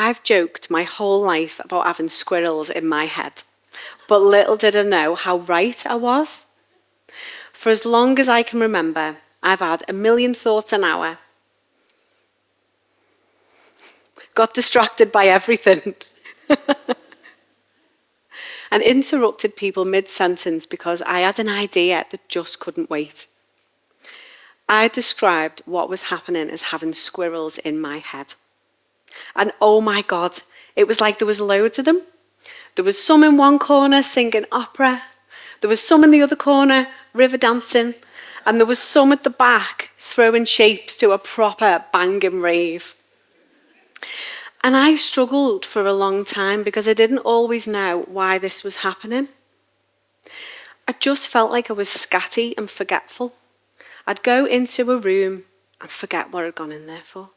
I've joked my whole life about having squirrels in my head, but little did I know how right I was. For as long as I can remember, I've had a million thoughts an hour, got distracted by everything, and interrupted people mid-sentence because I had an idea that just couldn't wait. I described what was happening as having squirrels in my head. And oh my God, it was like there was loads of them. There was some in one corner singing opera, there was some in the other corner river dancing, and there was some at the back throwing shapes to a proper banging rave. And I struggled for a long time because I didn't always know why this was happening. I just felt like I was scatty and forgetful. I'd go into a room and forget what I'd gone in there for.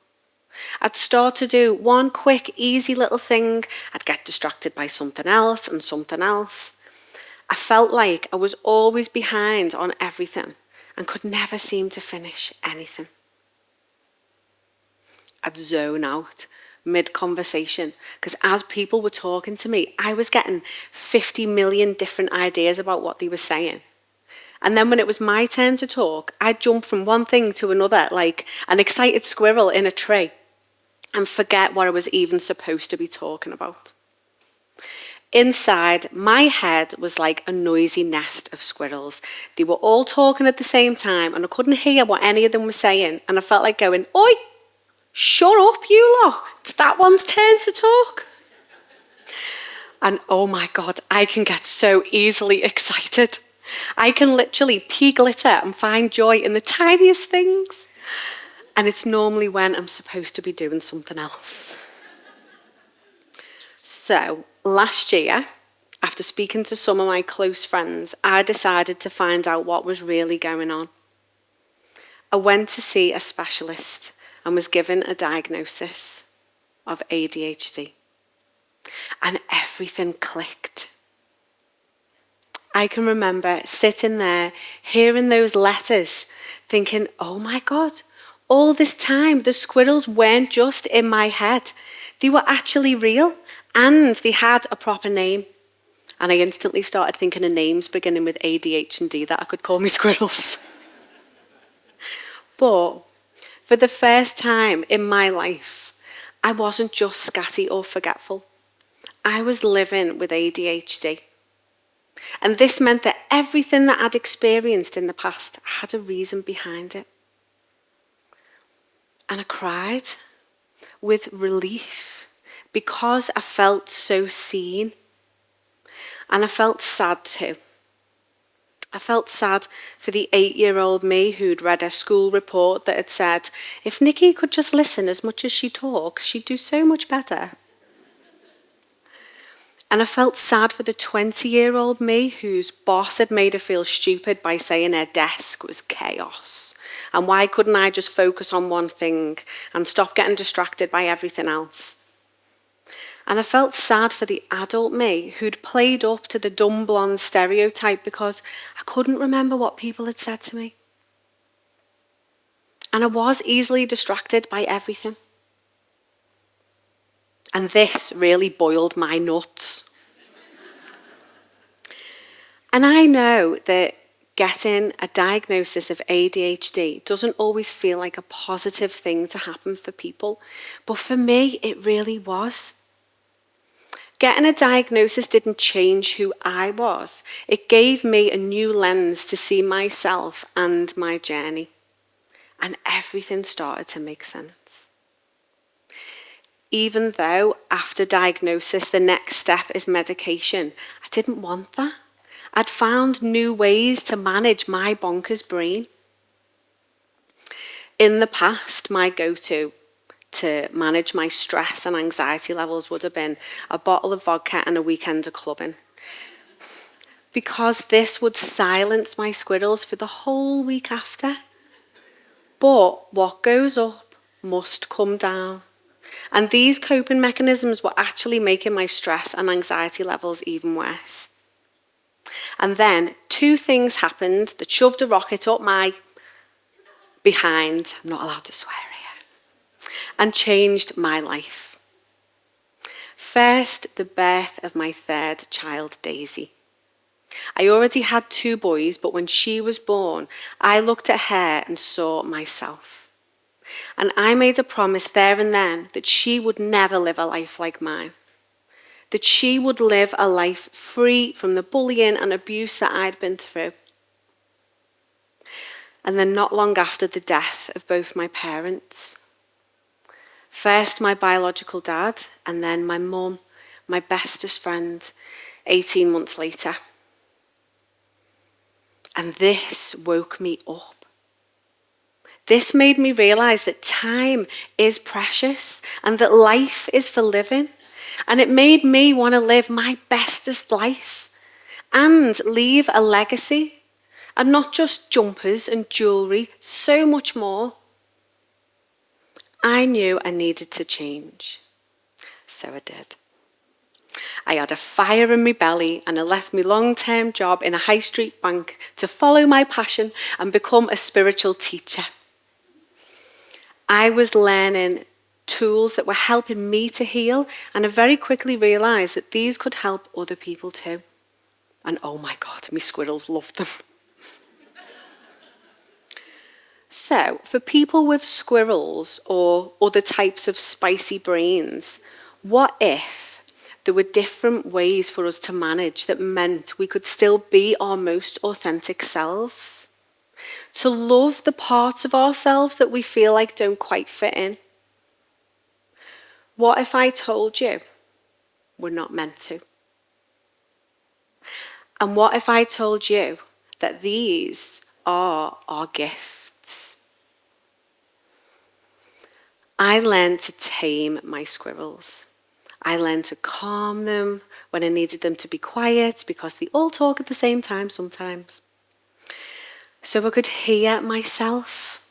I'd start to do one quick, easy little thing. I'd get distracted by something else and something else. I felt like I was always behind on everything and could never seem to finish anything. I'd zone out mid-conversation because as people were talking to me, I was getting 50 million different ideas about what they were saying. And then when it was my turn to talk, I'd jump from one thing to another like an excited squirrel in a tree and forget what I was even supposed to be talking about. Inside, my head was like a noisy nest of squirrels. They were all talking at the same time and I couldn't hear what any of them were saying. And I felt like going, "Oi, shut up you lot, it's that one's turn to talk." And oh my God, I can get so easily excited. I can literally pea glitter and find joy in the tiniest things. And it's normally when I'm supposed to be doing something else. So last year, after speaking to some of my close friends, I decided to find out what was really going on. I went to see a specialist and was given a diagnosis of ADHD. And everything clicked. I can remember sitting there, hearing those letters, thinking, oh my God, all this time the squirrels weren't just in my head. They were actually real and they had a proper name. And I instantly started thinking of names beginning with ADHD that I could call me squirrels. But for the first time in my life, I wasn't just scatty or forgetful. I was living with ADHD. And this meant that everything that I'd experienced in the past had a reason behind it. And I cried with relief because I felt so seen. And I felt sad too. I felt sad for the 8-year-old me who'd read a school report that had said, if Niki could just listen as much as she talks, she'd do so much better. And I felt sad for the 20-year-old me whose boss had made her feel stupid by saying her desk was chaos. And why couldn't I just focus on one thing and stop getting distracted by everything else? And I felt sad for the adult me who'd played up to the dumb blonde stereotype because I couldn't remember what people had said to me. And I was easily distracted by everything. And this really boiled my nuts. And I know that getting a diagnosis of ADHD doesn't always feel like a positive thing to happen for people, but for me, it really was. Getting a diagnosis didn't change who I was. It gave me a new lens to see myself and my journey. And everything started to make sense. Even though after diagnosis, the next step is medication, I didn't want that. I'd found new ways to manage my bonkers brain. In the past, my go-to to manage my stress and anxiety levels would have been a bottle of vodka and a weekend of clubbing. Because this would silence my squirrels for the whole week after. But what goes up must come down. And these coping mechanisms were actually making my stress and anxiety levels even worse. And then 2 things happened that shoved a rocket up my behind, I'm not allowed to swear here, and changed my life. First, the birth of my third child, Daisy. I already had 2 boys, but when she was born, I looked at her and saw myself. And I made a promise there and then that she would never live a life like mine. That she would live a life free from the bullying and abuse that I'd been through. And then not long after the death of both my parents, first my biological dad, and then my mum, my bestest friend, 18 months later. And this woke me up. This made me realize that time is precious and that life is for living. And it made me want to live my bestest life and leave a legacy. And not just jumpers and jewellery, so much more. I knew I needed to change. So I did. I had a fire in my belly and I left my long-term job in a high street bank to follow my passion and become a spiritual teacher. I was learning tools that were helping me to heal, and I very quickly realised that these could help other people too. And oh my God, my squirrels loved them. So, for people with squirrels or other types of spicy brains, what if there were different ways for us to manage that meant we could still be our most authentic selves? To love the parts of ourselves that we feel like don't quite fit in? What if I told you we're not meant to? And what if I told you that these are our gifts? I learned to tame my squirrels. I learned to calm them when I needed them to be quiet because they all talk at the same time sometimes. So I could hear myself,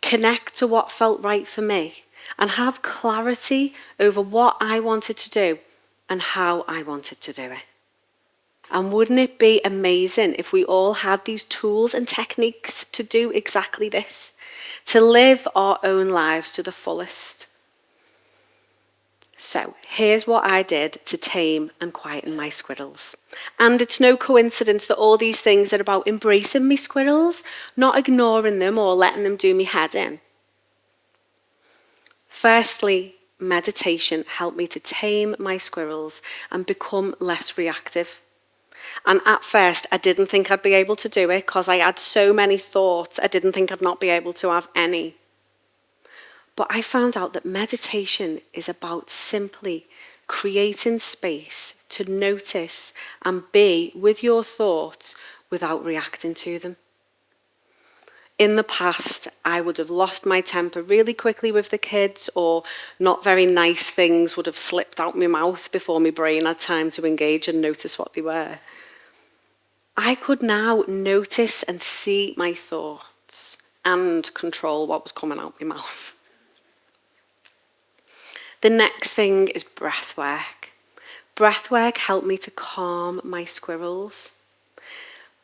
connect to what felt right for me, and have clarity over what I wanted to do and how I wanted to do it. And wouldn't it be amazing if we all had these tools and techniques to do exactly this? To live our own lives to the fullest. So here's what I did to tame and quieten my squirrels. And it's no coincidence that all these things are about embracing me squirrels, not ignoring them or letting them do me head in. Firstly, meditation helped me to tame my squirrels and become less reactive. And at first, I didn't think I'd be able to do it because I had so many thoughts. I didn't think I'd not be able to have any. But I found out that meditation is about simply creating space to notice and be with your thoughts without reacting to them. In the past, I would have lost my temper really quickly with the kids, or not very nice things would have slipped out my mouth before my brain had time to engage and notice what they were. I could now notice and see my thoughts and control what was coming out my mouth. The next thing is breath work. Breath work helped me to calm my squirrels.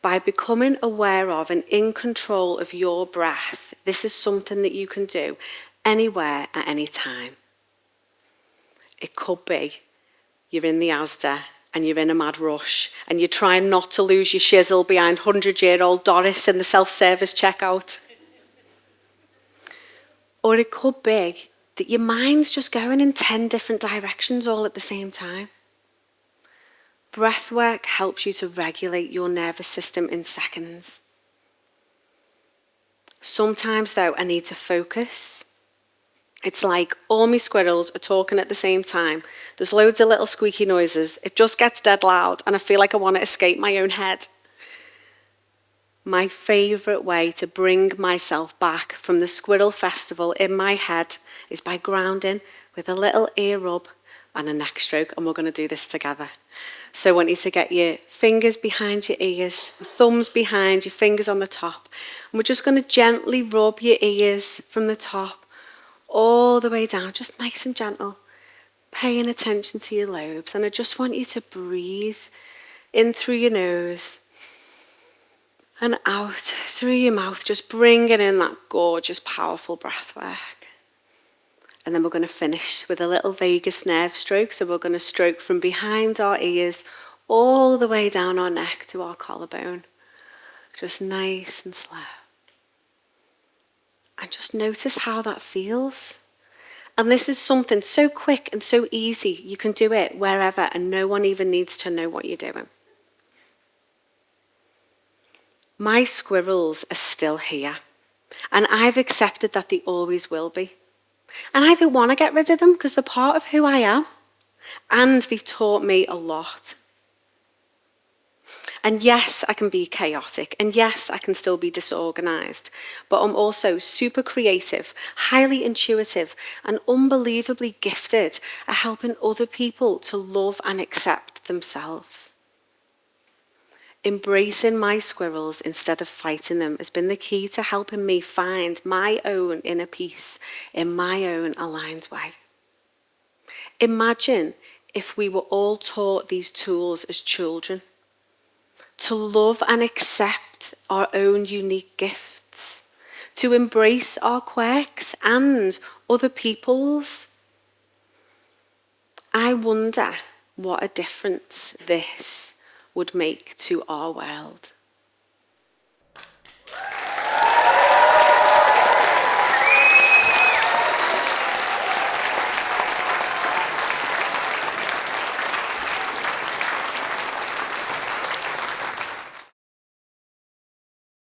By becoming aware of and in control of your breath, this is something that you can do anywhere at any time. It could be you're in the Asda and you're in a mad rush and you're trying not to lose your shizzle behind 100-year-old Doris in the self-service checkout. Or it could be that your mind's just going in 10 different directions all at the same time. Breath work helps you to regulate your nervous system in seconds. Sometimes, though, I need to focus. It's like all my squirrels are talking at the same time. There's loads of little squeaky noises. It just gets dead loud, and I feel like I want to escape my own head. My favourite way to bring myself back from the squirrel festival in my head is by grounding with a little ear rub and a neck stroke, and we're going to do this together. So I want you to get your fingers behind your ears, thumbs behind, your fingers on the top. And we're just going to gently rub your ears from the top all the way down, just nice and gentle, paying attention to your lobes. And I just want you to breathe in through your nose and out through your mouth, just bringing in that gorgeous, powerful breath work. And then we're going to finish with a little vagus nerve stroke. So we're going to stroke from behind our ears all the way down our neck to our collarbone. Just nice and slow. And just notice how that feels. And this is something so quick and so easy. You can do it wherever and no one even needs to know what you're doing. My squirrels are still here. And I've accepted that they always will be. And I don't want to get rid of them because they're part of who I am. And they've taught me a lot. And yes, I can be chaotic. And yes, I can still be disorganized. But I'm also super creative, highly intuitive, and unbelievably gifted at helping other people to love and accept themselves. Embracing my squirrels instead of fighting them has been the key to helping me find my own inner peace in my own aligned way. Imagine if we were all taught these tools as children. To love and accept our own unique gifts, to embrace our quirks and other people's. I wonder what a difference this would make to our world.